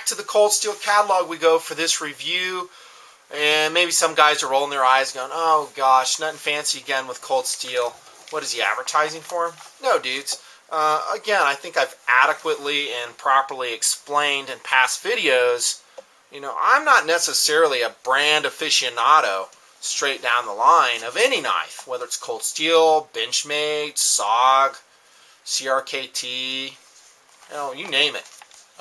back to the Cold Steel catalog we go for this review. And maybe some guys are rolling their eyes going, oh gosh, nothing fancy again with Cold Steel. What is he advertising for? No, dudes. Again, I think I've adequately and properly explained in past videos, I'm not necessarily a brand aficionado straight down the line of any knife, whether it's Cold Steel, Benchmade, SOG, CRKT, you name it.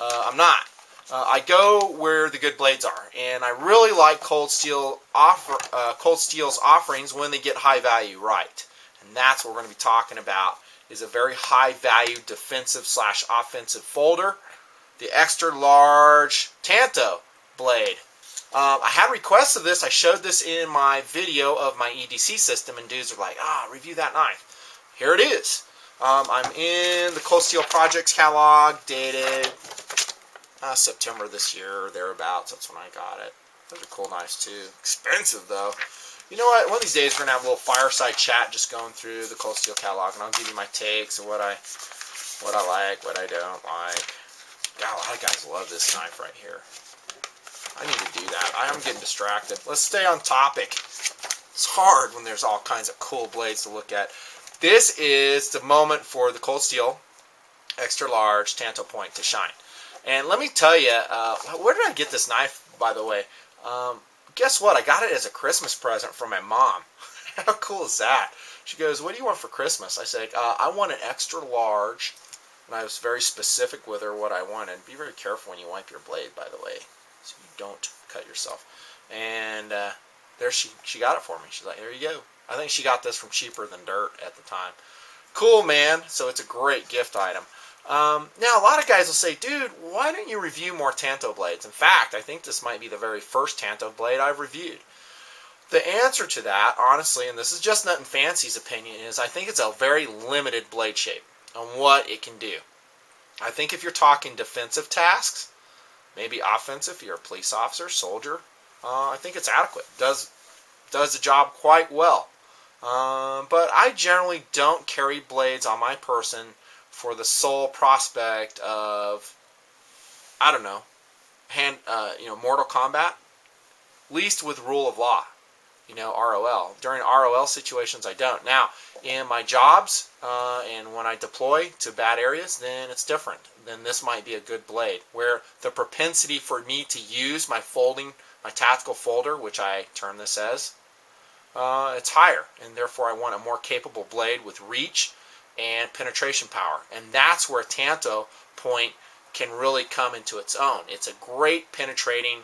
I'm not. I go where the good blades are, and I really like Cold Steel's offerings when they get high value right. And that's what we're going to be talking about, is a very high value defensive / offensive folder, the extra large Tanto blade. I had requests of this. I showed this in my video of my EDC system, and dudes are like, review that knife. Here it is. I'm in the Cold Steel Projects catalog, dated September this year or thereabouts. That's when I got it. Those are cool knives too. Expensive though. You know what? One of these days we're gonna have a little fireside chat, just going through the Cold Steel catalog, and I'll give you my takes of what I like, what I don't like. God, a lot of guys love this knife right here. I need to do that. I'm getting distracted. Let's stay on topic. It's hard when there's all kinds of cool blades to look at. This is the moment for the Cold Steel extra large Tanto point to shine. And let me tell you, where did I get this knife, by the way? Guess what? I got it as a Christmas present from my mom. How cool is that? She goes, what do you want for Christmas? I said, I want an extra large. And I was very specific with her what I wanted. Be very careful when you wipe your blade, by the way, so you don't cut yourself. And there she got it for me. She's like, there you go. I think she got this from Cheaper Than Dirt at the time. Cool, man. So it's a great gift item. Now, a lot of guys will say, dude, why don't you review more Tanto blades? In fact, I think this might be the very first Tanto blade I've reviewed. The answer to that, honestly, and this is just Nothing Fancy's opinion, is I think it's a very limited blade shape on what it can do. I think if you're talking defensive tasks, maybe offensive, if you're a police officer, soldier, I think it's adequate. Does the job quite well. But I generally don't carry blades on my person for the sole prospect of, I don't know, Mortal Kombat, least with Rule of Law, ROL. During ROL situations, I don't. Now, in my jobs and when I deploy to bad areas, then it's different. Then this might be a good blade, where the propensity for me to use my tactical folder, which I term this as, it's higher, and therefore I want a more capable blade with reach and penetration power. And that's where a Tanto point can really come into its own. It's a great penetrating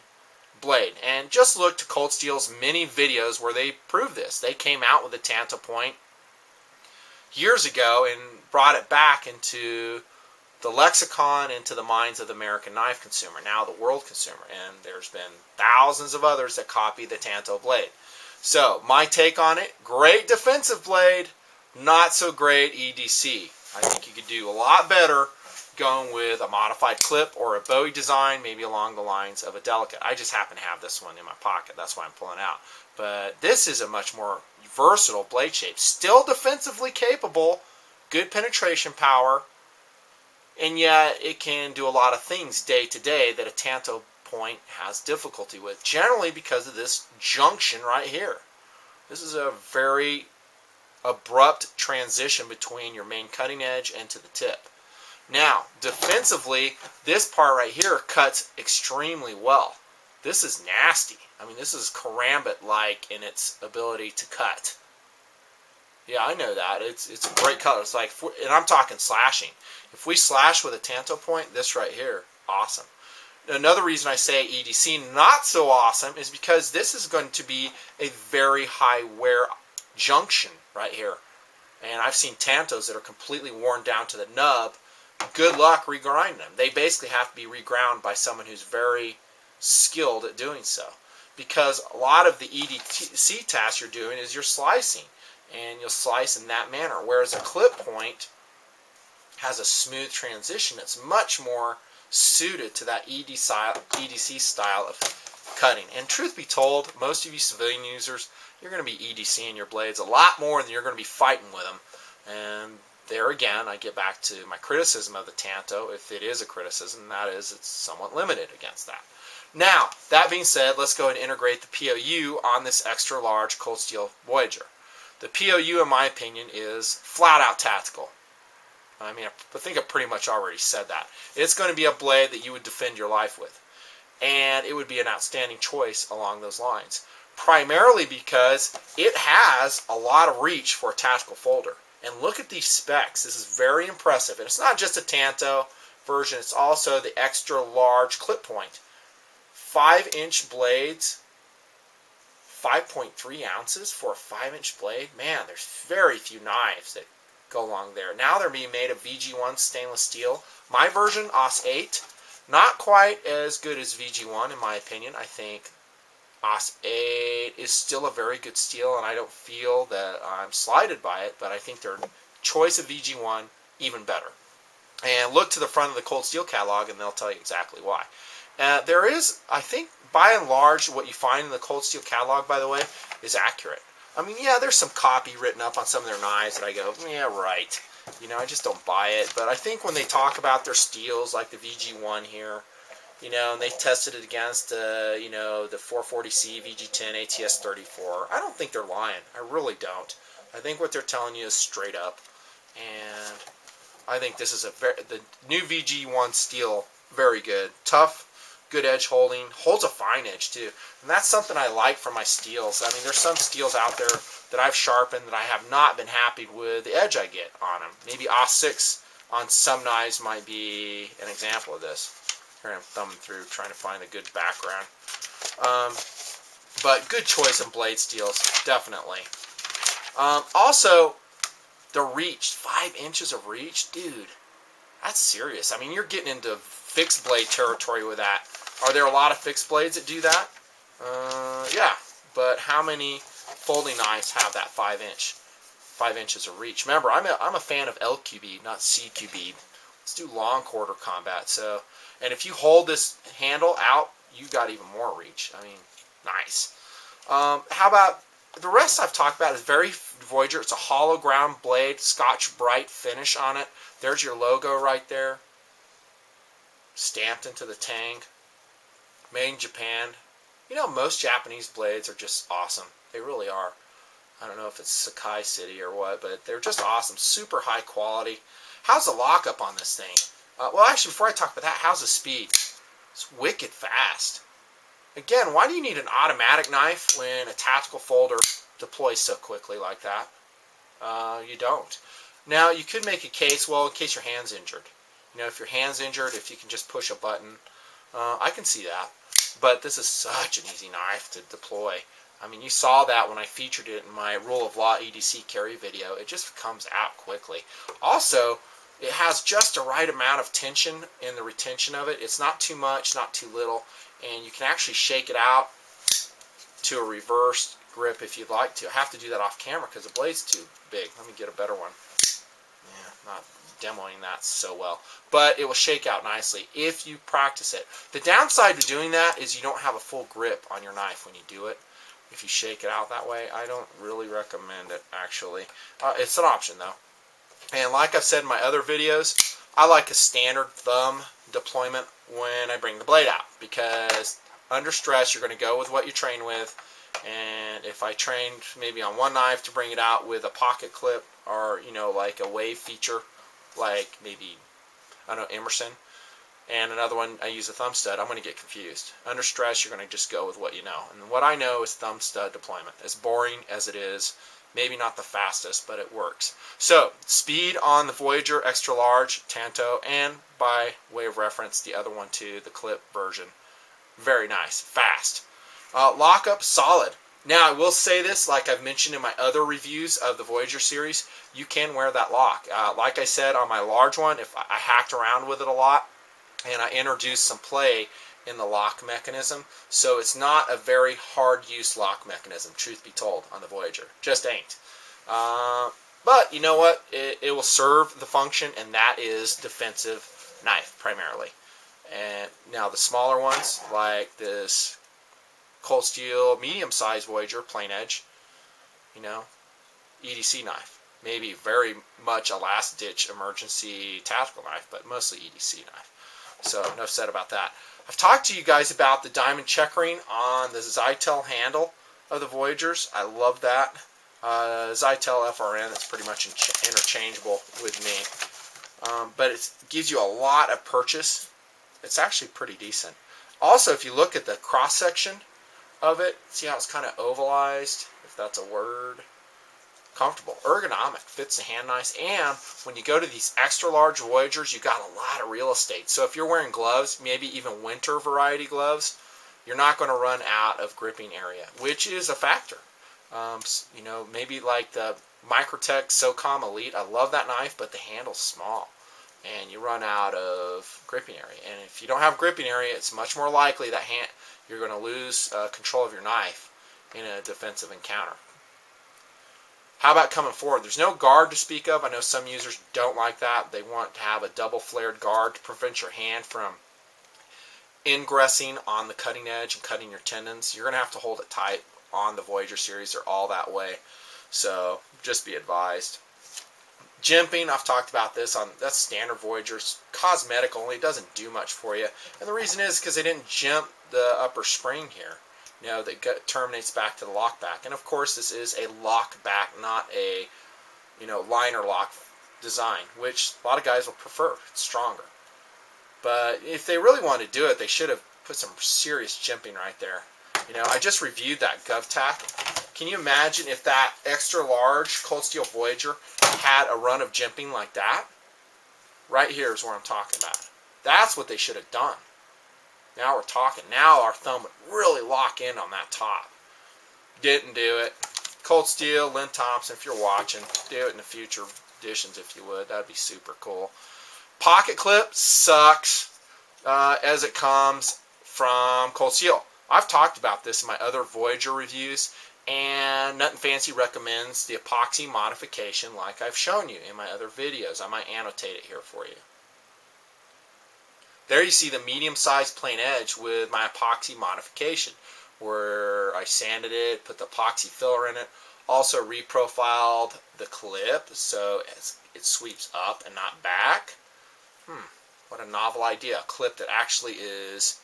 blade. And just look to Cold Steel's many videos where they prove this. They came out with a Tanto point years ago and brought it back into the lexicon, into the minds of the American knife consumer, now the world consumer. And there's been thousands of others that copy the Tanto blade. So, my take on it, great defensive blade, not so great EDC. I think you could do a lot better going with a modified clip or a Bowie design, maybe along the lines of a Delicate. I just happen to have this one in my pocket. That's why I'm pulling out. But this is a much more versatile blade shape. Still defensively capable, good penetration power, and yet it can do a lot of things day to day that a Tanto point has difficulty with, generally because of this junction right here. This is a very abrupt transition between your main cutting edge and to the tip. Now, defensively, this part right here cuts extremely well. This is nasty. I mean, this is karambit-like in its ability to cut. Yeah, I know that. It's a great color. It's like, and I'm talking slashing. If we slash with a Tanto point, this right here, awesome. Another reason I say EDC not so awesome is because this is going to be a very high wear junction right here. And I've seen Tantos that are completely worn down to the nub. Good luck regrinding them. They basically have to be reground by someone who's very skilled at doing so. Because a lot of the EDC tasks you're doing is you're slicing. And you'll slice in that manner. Whereas a clip point has a smooth transition. It's much more suited to that EDC style of cutting. And truth be told, most of you civilian users, you're going to be EDCing your blades a lot more than you're going to be fighting with them. And there again, I get back to my criticism of the Tanto. If it is a criticism, that is, it's somewhat limited against that. Now, that being said, let's go ahead and integrate the POU on this extra large cold steel Voyager. The POU, in my opinion, is flat out tactical. I mean, I think I pretty much already said that. It's going to be a blade that you would defend your life with. And it would be an outstanding choice along those lines. Primarily because it has a lot of reach for a tactical folder. And look at these specs. This is very impressive. And it's not just a Tanto version. It's also the extra large clip point. 5-inch blades, 5.3 ounces for a 5-inch blade. Man, there's very few knives that go along there. Now they're being made of VG1 stainless steel. My version, AUS 8, not quite as good as VG1 in my opinion. I think AUS 8 is still a very good steel, and I don't feel that I'm slighted by it, but I think their choice of VG1 even better. And look to the front of the cold steel catalog, and they'll tell you exactly why. There is, I think, by and large, what you find in the cold steel catalog, by the way, is accurate. I mean, yeah, there's some copy written up on some of their knives that I go, yeah, right. You know, I just don't buy it. But I think when they talk about their steels, like the VG1 here, you know, and they tested it against, you know, the 440C, VG10, ATS 34, I don't think they're lying. I really don't. I think what they're telling you is straight up. And I think this is the new VG1 steel, very good. Tough. Good edge holding, holds a fine edge too, and that's something I like from my steels. I mean, there's some steels out there that I've sharpened that I have not been happy with the edge I get on them. Maybe AUS 6 on some knives might be an example of this. Here I'm thumbing through trying to find a good background. But good choice in blade steels, definitely. Also, the reach, 5 inches of reach, dude, that's serious. I mean, you're getting into fixed blade territory with that. Are there a lot of fixed blades that do that? Yeah, but how many folding knives have that 5 inches of reach? Remember, I'm a fan of LQB, not CQB. Let's do long quarter combat. So, and if you hold this handle out, you got even more reach. I mean, nice. How about the rest I've talked about is very Voyager. It's a hollow ground blade, Scotch Brite finish on it. There's your logo right there, stamped into the tang. Made in Japan. You know, most Japanese blades are just awesome. They really are. I don't know if it's Sakai City or what, but they're just awesome. Super high quality. How's the lockup on this thing? Well, actually, before I talk about that, how's the speed? It's wicked fast. Again, why do you need an automatic knife when a tactical folder deploys so quickly like that? You don't. Now, you could make a case, well, in case your hand's injured. You know, if your hand's injured, if you can just push a button, I can see that. But this is such an easy knife to deploy. I mean, you saw that when I featured it in my Rule of Law EDC carry video. It just comes out quickly. Also, it has just the right amount of tension in the retention of it. It's not too much, not too little. And you can actually shake it out to a reverse grip if you'd like to. I have to do that off camera because the blade's too big. Let me get a better one. Yeah, not demoing that so well, but it will shake out nicely if you practice it. The downside to doing that is you don't have a full grip on your knife when you do it. If you shake it out that way, I don't really recommend it, actually. It's an option though. And like I've said in my other videos, I like a standard thumb deployment when I bring the blade out, because under stress you're going to go with what you train with. And if I trained maybe on one knife to bring it out with a pocket clip, or you know, like a wave feature, like maybe, I don't know, Emerson, and another one I use a thumb stud, I'm going to get confused. Under stress, you're going to just go with what you know. And what I know is thumb stud deployment. As boring as it is, maybe not the fastest, but it works. So, speed on the Voyager Extra Large, Tanto, and by way of reference, the other one too, the clip version. Very nice. Fast. Lockup, solid. Now, I will say this, like I've mentioned in my other reviews of the Voyager series, you can wear that lock. Like I said on my large one, if I hacked around with it a lot, and I introduced some play in the lock mechanism, so it's not a very hard use lock mechanism, truth be told, on the Voyager. Just ain't. But you know what? It will serve the function, and that is defensive knife, primarily. And now the smaller ones, like this cold steel medium-sized Voyager, plain edge, you know, EDC knife. maybe very much a last-ditch emergency tactical knife, but mostly EDC knife. So enough said about that. I've talked to you guys about the diamond checkering on the Zytel handle of the Voyagers. I love that. Zytel FRN is pretty much interchangeable with me. But it gives you a lot of purchase. It's actually pretty decent. Also, if you look at the cross-section of it, see how it's kind of ovalized, if that's a word. Comfortable, ergonomic, fits the hand nice, and when you go to these extra large Voyagers, you got a lot of real estate. So if you're wearing gloves, maybe even winter variety gloves, you're not going to run out of gripping area, which is a factor. You know, maybe like the Microtech SOCOM Elite, I love that knife, but the handle's small, and you run out of gripping area. And if you don't have gripping area, it's much more likely that you're going to lose control of your knife in a defensive encounter. How about coming forward? There's no guard to speak of. I know some users don't like that. They want to have a double flared guard to prevent your hand from ingressing on the cutting edge and cutting your tendons. You're going to have to hold it tight on the Voyager series. They're all that way. So just be advised. Jimping, I've talked about this. That's standard Voyagers. Cosmetic only. It doesn't do much for you. And the reason is because they didn't jimp the upper spring here. You know, that terminates back to the lock back. And of course, this is a lock back, not a, you know, liner lock design, which a lot of guys will prefer. It's stronger. But if they really want to do it, they should have put some serious jimping right there. You know, I just reviewed that GovTac. Can you imagine if that extra large cold steel Voyager had a run of jimping like that? Right here is where I'm talking about. That's what they should have done. Now we're talking. Now our thumb would really lock in on that top. Didn't do it. Cold Steel, Lynn Thompson, if you're watching, do it in the future editions if you would. That'd be super cool. Pocket clip sucks as it comes from Cold Steel. I've talked about this in my other Voyager reviews, and Nothing Fancy recommends the epoxy modification like I've shown you in my other videos. I might annotate it here for you. There you see the medium-sized plain edge with my epoxy modification, where I sanded it, put the epoxy filler in it, also reprofiled the clip so it sweeps up and not back. What a novel idea. A clip that actually is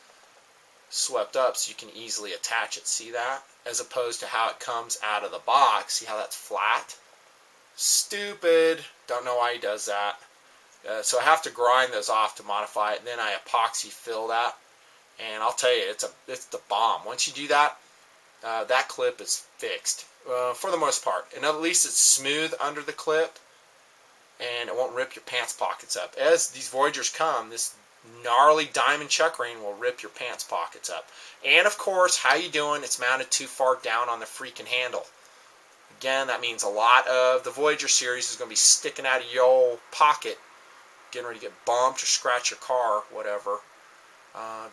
swept up so you can easily attach it. See that? As opposed to how it comes out of the box. See how that's flat? Stupid. Don't know why he does that. So I have to grind those off to modify it, and then I epoxy fill that, and I'll tell you, it's the bomb. Once you do that, that clip is fixed for the most part, and at least it's smooth under the clip, and it won't rip your pants pockets up. As these Voyagers come, this gnarly diamond checkering will rip your pants pockets up. And of course, how you doing? It's mounted too far down on the freaking handle. Again, that means a lot of the Voyager series is going to be sticking out of your old pocket, getting ready to get bumped or scratch your car, whatever.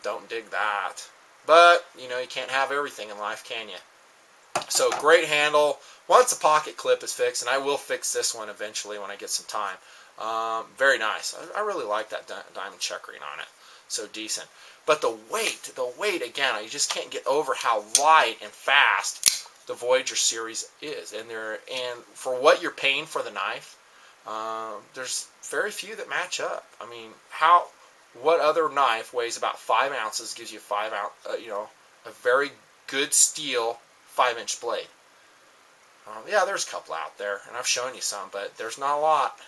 Don't dig that. But, you know, you can't have everything in life, can you? So, great handle. Once the pocket clip is fixed, and I will fix this one eventually when I get some time. Very nice. I really like that diamond checkering on it. So decent. But the weight, again, you just can't get over how light and fast the Voyager series is. And for what you're paying for the knife, there's very few that match up. I mean, what other knife weighs about 5 ounces, gives you 5 ounce, a very good steel 5-inch blade? Yeah, there's a couple out there, and I've shown you some, but there's not a lot.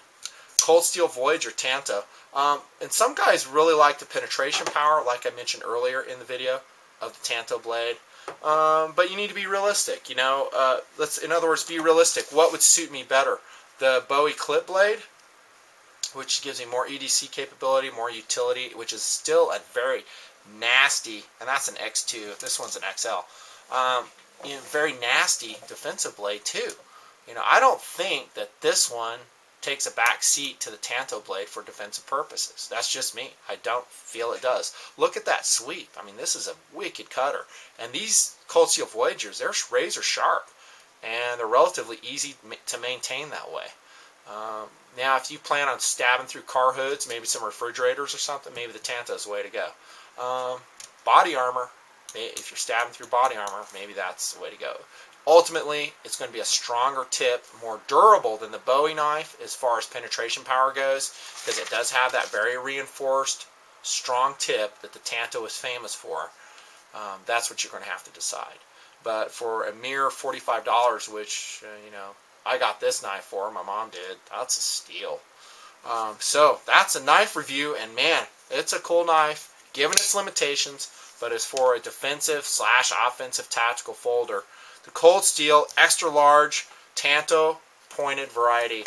Cold Steel Voyager Tanto. And some guys really like the penetration power, like I mentioned earlier in the video, of the Tanto blade. But you need to be realistic. In other words, be realistic. What would suit me better? The Bowie clip blade, which gives me more EDC capability, more utility, which is still a very nasty, and that's an X2. This one's an XL. Very nasty defensive blade too. I don't think that this one takes a back seat to the Tanto blade for defensive purposes. That's just me. I don't feel it does. Look at that sweep. I mean, this is a wicked cutter. And these Cold Steel Voyagers, they're razor sharp, and they're relatively easy to maintain that way. Now, if you plan on stabbing through car hoods, maybe some refrigerators or something, maybe the Tanto is the way to go. Body armor, if you're stabbing through body armor, maybe that's the way to go. Ultimately, it's going to be a stronger tip, more durable than the Bowie knife as far as penetration power goes, because it does have that very reinforced, strong tip that the Tanto is famous for. That's what you're going to have to decide. But for a mere $45, which, I got this knife for, my mom did, that's a steal. So that's a knife review, and man, it's a cool knife, given its limitations, but it's for a defensive / offensive tactical folder. The Cold Steel extra large Tanto pointed variety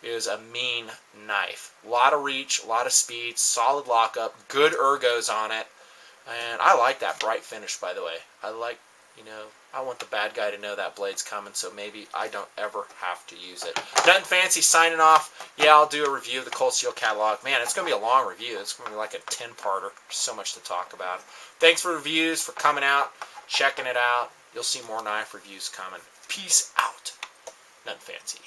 is a mean knife. A lot of reach, a lot of speed, solid lockup, good ergos on it, and I like that bright finish, by the way. I like, I want the bad guy to know that blade's coming, so maybe I don't ever have to use it. Nothing fancy, signing off. Yeah, I'll do a review of the Cold Steel catalog. Man, it's going to be a long review. It's going to be like a 10-parter. So much to talk about. Thanks for reviews, for coming out, checking it out. You'll see more knife reviews coming. Peace out. Nothing fancy.